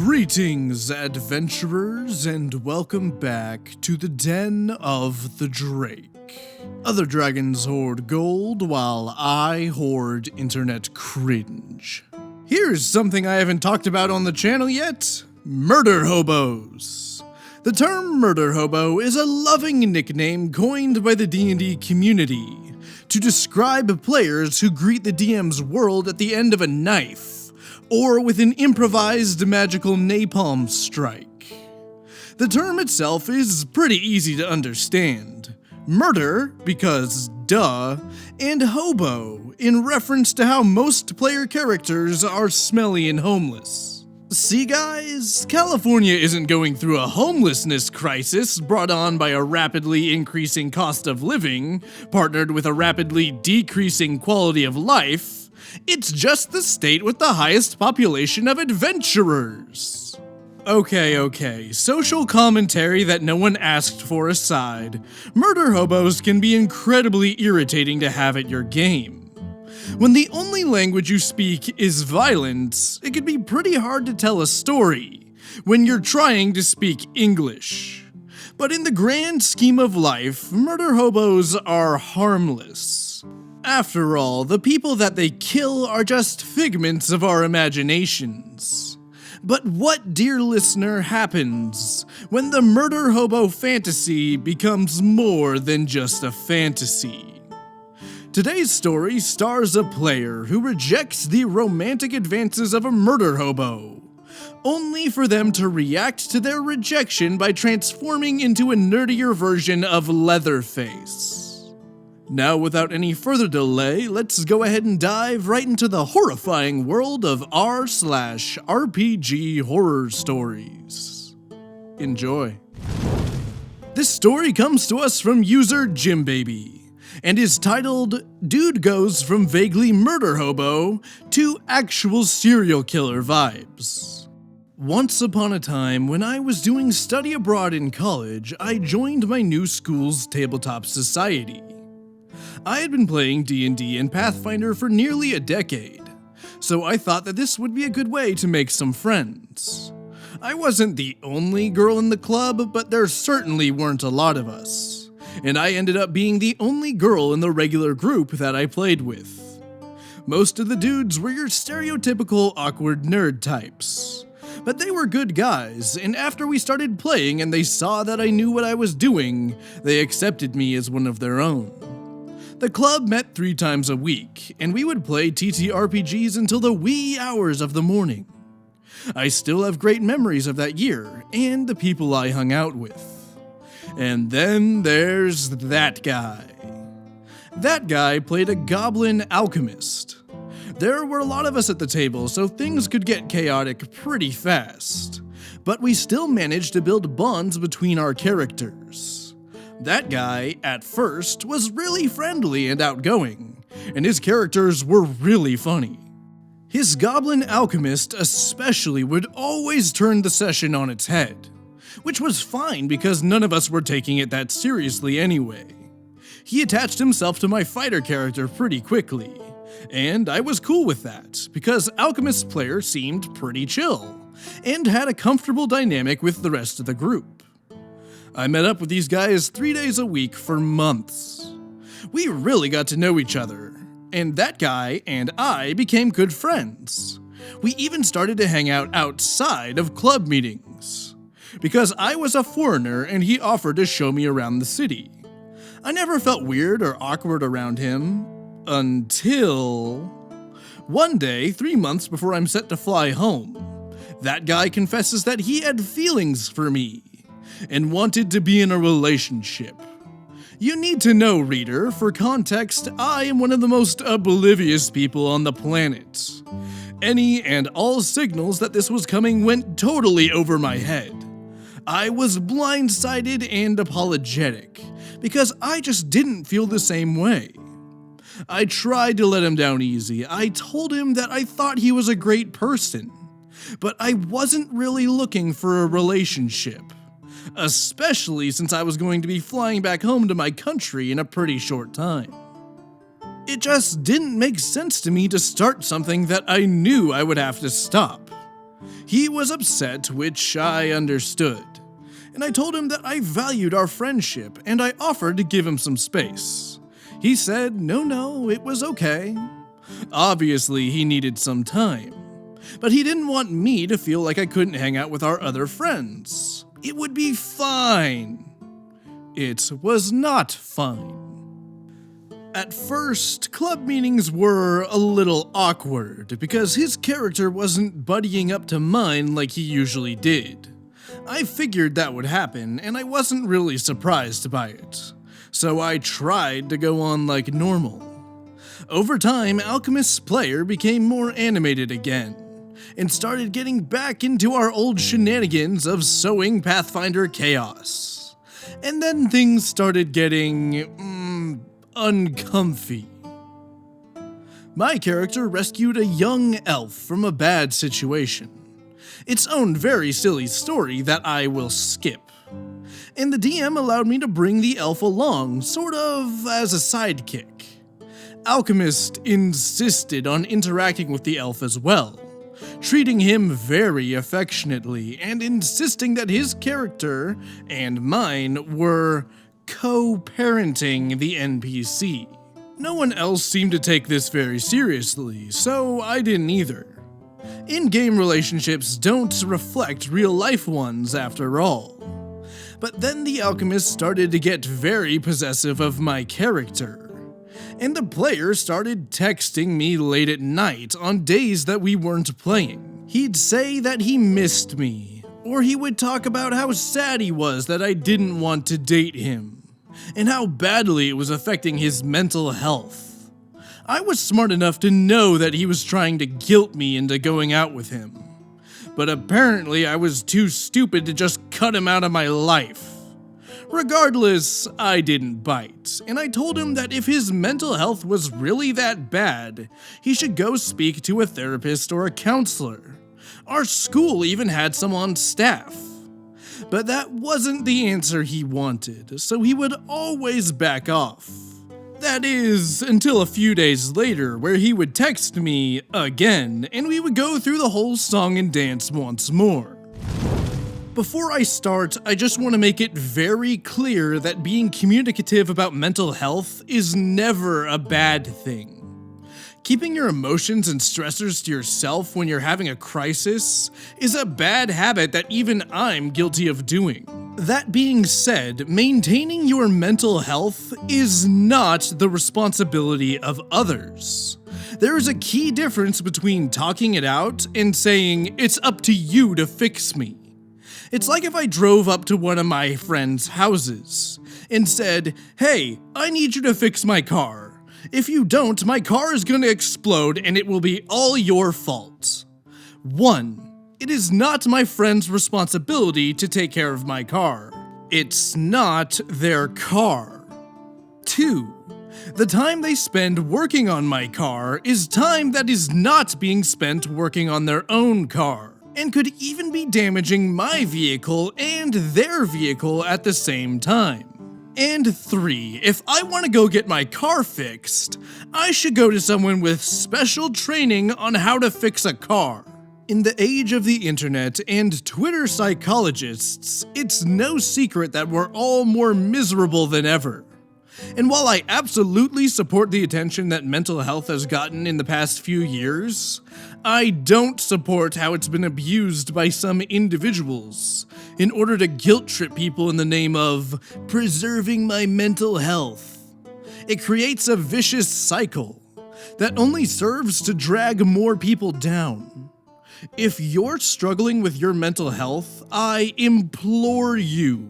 Greetings, adventurers, and welcome back to the Den of the Drake. Other dragons hoard gold, while I hoard internet cringe. Here's something I haven't talked about on the channel yet: Murderhobos. The term Murderhobo is a loving nickname coined by the D&D community to describe players who greet the DM's world at the end of a knife, or with an improvised magical napalm strike. The term itself is pretty easy to understand. Murder, because duh, and hobo, in reference to how most player characters are smelly and homeless. See guys, California isn't going through a homelessness crisis brought on by a rapidly increasing cost of living, partnered with a rapidly decreasing quality of life. It's just the state with the highest population of adventurers. Okay, social commentary that no one asked for aside, murder hobos can be incredibly irritating to have at your game. When the only language you speak is violence, it can be pretty hard to tell a story when you're trying to speak English. But in the grand scheme of life, murder hobos are harmless. After all, the people that they kill are just figments of our imaginations. But what, dear listener, happens when the murder hobo fantasy becomes more than just a fantasy? Today's story stars a player who rejects the romantic advances of a murder hobo, only for them to react to their rejection by transforming into a nerdier version of Leatherface. Now, without any further delay, let's go ahead and dive right into the horrifying world of r/RPG-Horror-Stories. Enjoy. This story comes to us from user Jimbaby, and is titled, Dude Goes from Vaguely Murder Hobo to Actual Serial Killer Vibes. Once upon a time, when I was doing study abroad in college, I joined my new school's tabletop society. I had been playing D&D and Pathfinder for nearly a decade, so I thought that this would be a good way to make some friends. I wasn't the only girl in the club, but there certainly weren't a lot of us, and I ended up being the only girl in the regular group that I played with. Most of the dudes were your stereotypical awkward nerd types, but they were good guys, and after we started playing and they saw that I knew what I was doing, they accepted me as one of their own. The club met 3 times a week, and we would play TTRPGs until the wee hours of the morning. I still have great memories of that year, and the people I hung out with. And then there's that guy. That guy played a goblin alchemist. There were a lot of us at the table, so things could get chaotic pretty fast, but we still managed to build bonds between our characters. That guy, at first, was really friendly and outgoing, and his characters were really funny. His goblin alchemist especially would always turn the session on its head, which was fine because none of us were taking it that seriously anyway. He attached himself to my fighter character pretty quickly, and I was cool with that because alchemist player seemed pretty chill, and had a comfortable dynamic with the rest of the group. I met up with these guys 3 days a week for months. We really got to know each other, and that guy and I became good friends. We even started to hang out outside of club meetings, because I was a foreigner and he offered to show me around the city. I never felt weird or awkward around him, until one day, 3 months before I'm set to fly home, that guy confesses that he had feelings for me and wanted to be in a relationship. You need to know, reader, for context, I am one of the most oblivious people on the planet. Any and all signals that this was coming went totally over my head. I was blindsided and apologetic, because I just didn't feel the same way. I tried to let him down easy. I told him that I thought he was a great person, but I wasn't really looking for a relationship. Especially since I was going to be flying back home to my country in a pretty short time. It just didn't make sense to me to start something that I knew I would have to stop. He was upset, which I understood, and I told him that I valued our friendship and I offered to give him some space. He said no, it was okay. Obviously, he needed some time, but he didn't want me to feel like I couldn't hang out with our other friends. It would be fine. It was not fine. At first, club meetings were a little awkward because his character wasn't buddying up to mine like he usually did. I figured that would happen, and I wasn't really surprised by it, so I tried to go on like normal. Over time, Alchemist's player became more animated again, and started getting back into our old shenanigans of sowing Pathfinder chaos. And then things started getting, uncomfy. My character rescued a young elf from a bad situation. Its own very silly story that I will skip. And the DM allowed me to bring the elf along, sort of as a sidekick. Alchemist insisted on interacting with the elf as well, treating him very affectionately and insisting that his character and mine were co-parenting the NPC. No one else seemed to take this very seriously, so I didn't either. In-game relationships don't reflect real-life ones after all. But then the alchemist started to get very possessive of my character, and the player started texting me late at night on days that we weren't playing. He'd say that he missed me, or he would talk about how sad he was that I didn't want to date him, and how badly it was affecting his mental health. I was smart enough to know that he was trying to guilt me into going out with him, but apparently I was too stupid to just cut him out of my life. Regardless, I didn't bite, and I told him that if his mental health was really that bad, he should go speak to a therapist or a counselor. Our school even had some on staff. But that wasn't the answer he wanted, so he would always back off. That is, until a few days later, where he would text me again, and we would go through the whole song and dance once more. Before I start, I just want to make it very clear that being communicative about mental health is never a bad thing. Keeping your emotions and stressors to yourself when you're having a crisis is a bad habit that even I'm guilty of doing. That being said, maintaining your mental health is not the responsibility of others. There is a key difference between talking it out and saying, "It's up to you to fix me." It's like if I drove up to one of my friends' houses and said, "Hey, I need you to fix my car. If you don't, my car is gonna explode and it will be all your fault." 1. It is not my friend's responsibility to take care of my car. It's not their car. 2. The time they spend working on my car is time that is not being spent working on their own car, and could even be damaging my vehicle and their vehicle at the same time. And 3, if I want to go get my car fixed, I should go to someone with special training on how to fix a car. In the age of the internet and Twitter psychologists, it's no secret that we're all more miserable than ever. And while I absolutely support the attention that mental health has gotten in the past few years, I don't support how it's been abused by some individuals in order to guilt trip people in the name of preserving my mental health. It creates a vicious cycle that only serves to drag more people down. If you're struggling with your mental health, I implore you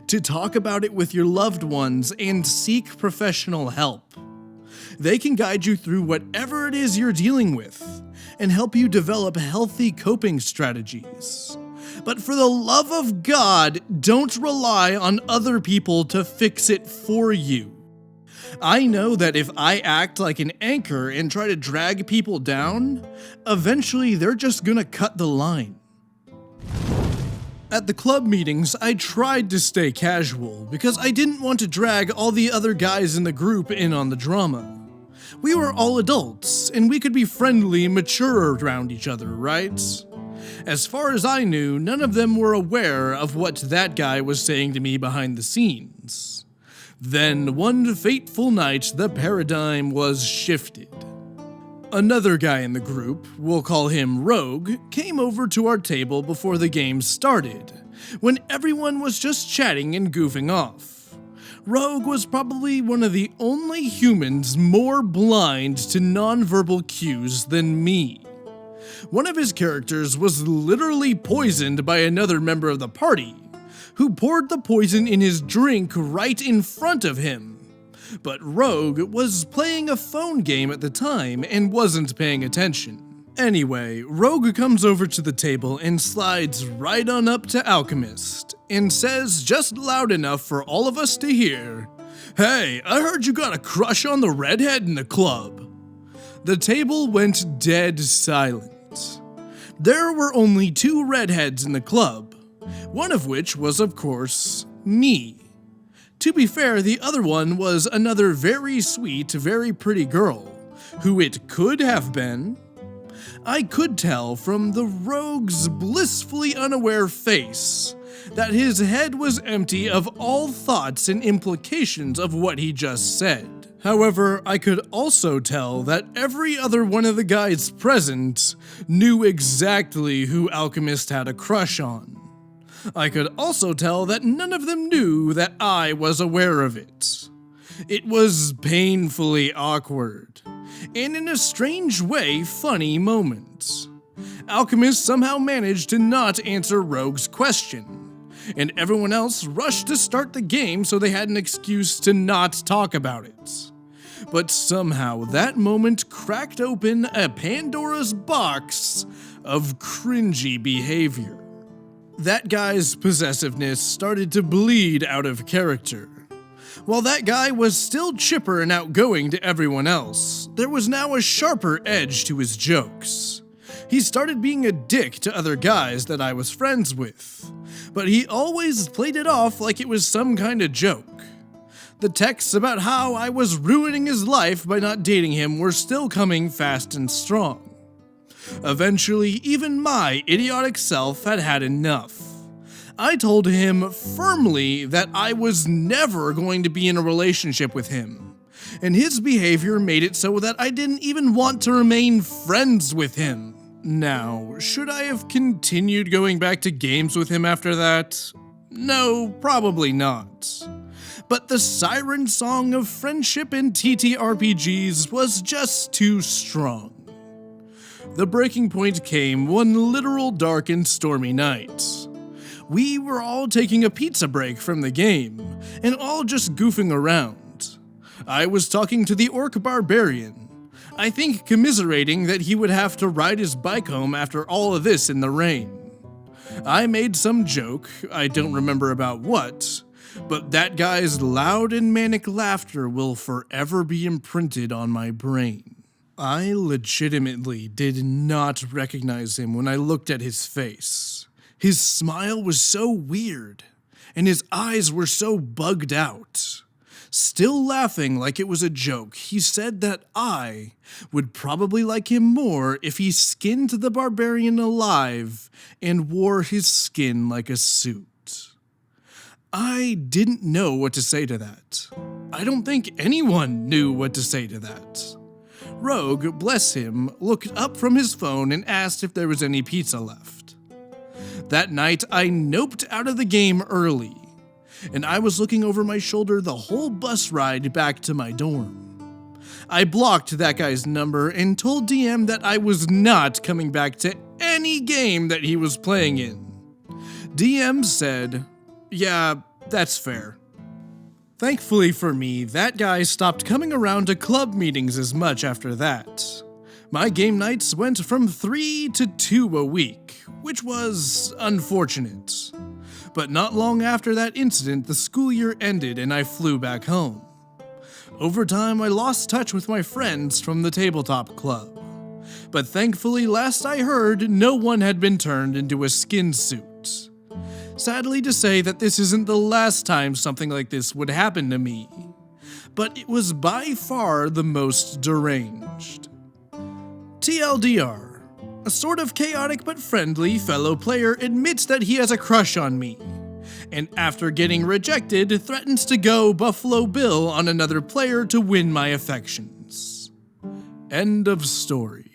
to talk about it with your loved ones and seek professional help. They can guide you through whatever it is you're dealing with and help you develop healthy coping strategies. But for the love of God, don't rely on other people to fix it for you. I know that if I act like an anchor and try to drag people down, eventually they're just gonna cut the line. At the club meetings, I tried to stay casual because I didn't want to drag all the other guys in the group in on the drama. We were all adults, and we could be friendly and mature around each other, right? As far as I knew, none of them were aware of what that guy was saying to me behind the scenes. Then, one fateful night, the paradigm was shifted. Another guy in the group, we'll call him Rogue, came over to our table before the game started, when everyone was just chatting and goofing off. Rogue was probably one of the only humans more blind to nonverbal cues than me. One of his characters was literally poisoned by another member of the party, who poured the poison in his drink right in front of him. But Rogue was playing a phone game at the time and wasn't paying attention. Anyway, Rogue comes over to the table and slides right on up to Alchemist and says just loud enough for all of us to hear, "Hey, I heard you got a crush on the redhead in the club." The table went dead silent. There were only 2 redheads in the club, one of which was, of course, me. To be fair, the other one was another very sweet, very pretty girl, who it could have been. I could tell from the Rogue's blissfully unaware face that his head was empty of all thoughts and implications of what he just said. However, I could also tell that every other one of the guys present knew exactly who Alchemist had a crush on. I could also tell that none of them knew that I was aware of it. It was painfully awkward, and in a strange way funny moment. Alchemist somehow managed to not answer Rogue's question, and everyone else rushed to start the game so they had an excuse to not talk about it. But somehow that moment cracked open a Pandora's box of cringy behavior. That guy's possessiveness started to bleed out of character. While that guy was still chipper and outgoing to everyone else, there was now a sharper edge to his jokes. He started being a dick to other guys that I was friends with, but he always played it off like it was some kind of joke. The texts about how I was ruining his life by not dating him were still coming fast and strong. Eventually, even my idiotic self had had enough. I told him firmly that I was never going to be in a relationship with him, and his behavior made it so that I didn't even want to remain friends with him. Now, should I have continued going back to games with him after that? No, probably not. But the siren song of friendship in TTRPGs was just too strong. The breaking point came one literal dark and stormy night. We were all taking a pizza break from the game, and all just goofing around. I was talking to the orc barbarian, I think commiserating that he would have to ride his bike home after all of this in the rain. I made some joke, I don't remember about what, but that guy's loud and manic laughter will forever be imprinted on my brain. I legitimately did not recognize him when I looked at his face. His smile was so weird, and his eyes were so bugged out. Still laughing like it was a joke, he said that I would probably like him more if he skinned the barbarian alive and wore his skin like a suit. I didn't know what to say to that. I don't think anyone knew what to say to that. Rogue, bless him, looked up from his phone and asked if there was any pizza left. That night, I noped out of the game early, and I was looking over my shoulder the whole bus ride back to my dorm. I blocked that guy's number and told DM that I was not coming back to any game that he was playing in. DM said, "Yeah, that's fair." Thankfully for me, that guy stopped coming around to club meetings as much after that. My game nights went from 3 to 2 a week, which was unfortunate. But not long after that incident, the school year ended and I flew back home. Over time, I lost touch with my friends from the tabletop club. But thankfully, last I heard, no one had been turned into a skin suit. Sadly to say that this isn't the last time something like this would happen to me, but it was by far the most deranged. TLDR, A sort of chaotic but friendly fellow player admits that he has a crush on me, and after getting rejected, threatens to go Buffalo Bill on another player to win my affections. End of story.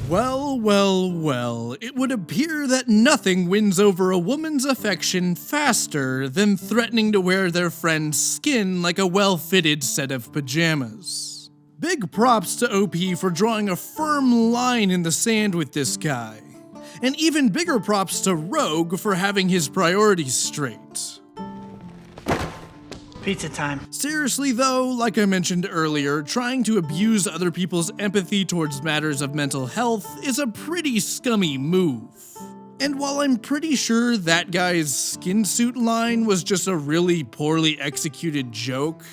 Well, it would appear that nothing wins over a woman's affection faster than threatening to wear their friend's skin like a well-fitted set of pajamas. Big props to OP for drawing a firm line in the sand with this guy. And even bigger props to Rogue for having his priorities straight. Pizza time. Seriously though, like I mentioned earlier, trying to abuse other people's empathy towards matters of mental health is a pretty scummy move. And while I'm pretty sure that guy's skin suit line was just a really poorly executed joke,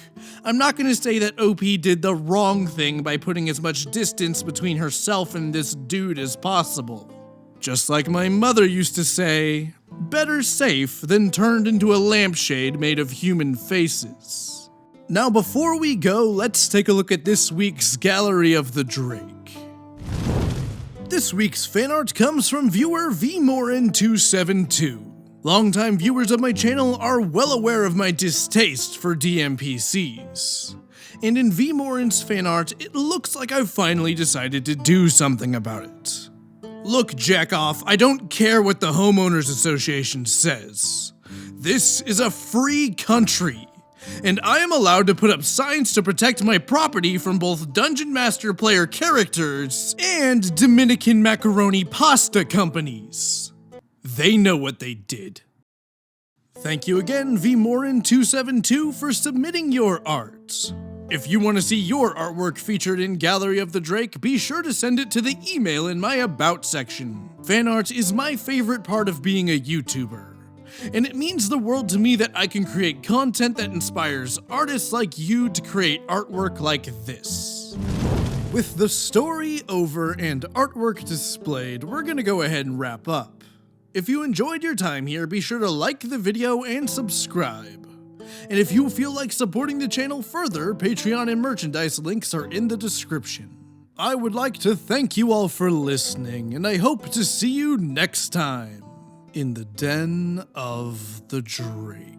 I'm not gonna say that OP did the wrong thing by putting as much distance between herself and this dude as possible. Just like my mother used to say, better safe than turned into a lampshade made of human faces. Now before we go, let's take a look at this week's Gallery of the Drake. This week's fan art comes from viewer vmorin272. Longtime viewers of my channel are well aware of my distaste for DMPCs. And in vmorin's fan art, it looks like I've finally decided to do something about it. Look, jackoff, I don't care what the Homeowners Association says. This is a free country, and I am allowed to put up signs to protect my property from both Dungeon Master player characters and Dominican macaroni pasta companies. They know what they did. Thank you again, vmorin272, for submitting your art. If you want to see your artwork featured in Gallery of the Drake, be sure to send it to the email in my About section. Fan art is my favorite part of being a YouTuber, and it means the world to me that I can create content that inspires artists like you to create artwork like this. With the story over and artwork displayed, we're gonna go ahead and wrap up. If you enjoyed your time here, be sure to like the video and subscribe. And if you feel like supporting the channel further, Patreon and merchandise links are in the description. I would like to thank you all for listening, and I hope to see you next time in the Den of the Drake.